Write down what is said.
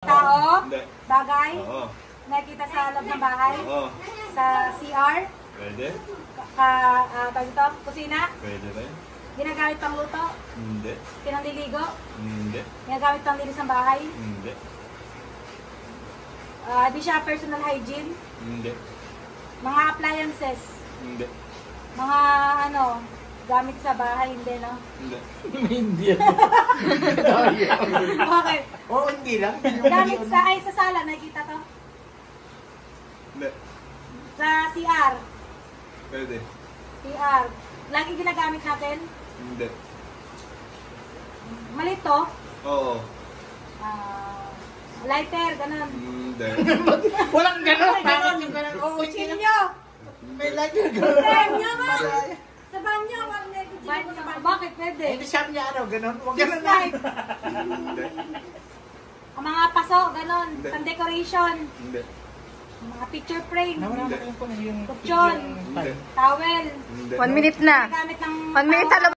Tao? Hindi. Bagay? Oo. Nakikita sa loob ng bahay? Oo. Sa CR? Pwede? Dito? Kusina? Pwede rin? Ginagamit pang luto? Hindi. Pinanliligo? Hindi. Ginagamit pang linis ng bahay? Hindi. Di siya personal hygiene? Hindi. Mga appliances? Hindi. Mga gamit sa bahay? Hindi, no? Hindi. Hindi. Okay. Oo, hindi lang. Gamit sa sala, nakikita to? Hindi. Sa CR? Pwede? CR. Lagi ginagamit natin? Hindi. Malit to? Oo. Lighter, ganun. Hindi. Walang gano'n. Ay, Bakit ganun. yung gano'n? Oo, Kutsilyo! may lighter gano'n. Banyo ba? Sa banyo, bakit pwede? Hindi sabi niya gano'n. Huwag gano'n na. Snipe. Hindi. Ang mga paso, ganun. Hindi. Pang decoration. Hindi. Ang mga picture frame. Nawala na yung Kutsyon. Hindi. Towel. Hindi. 1 minute na. Gamit ng 1 minute na.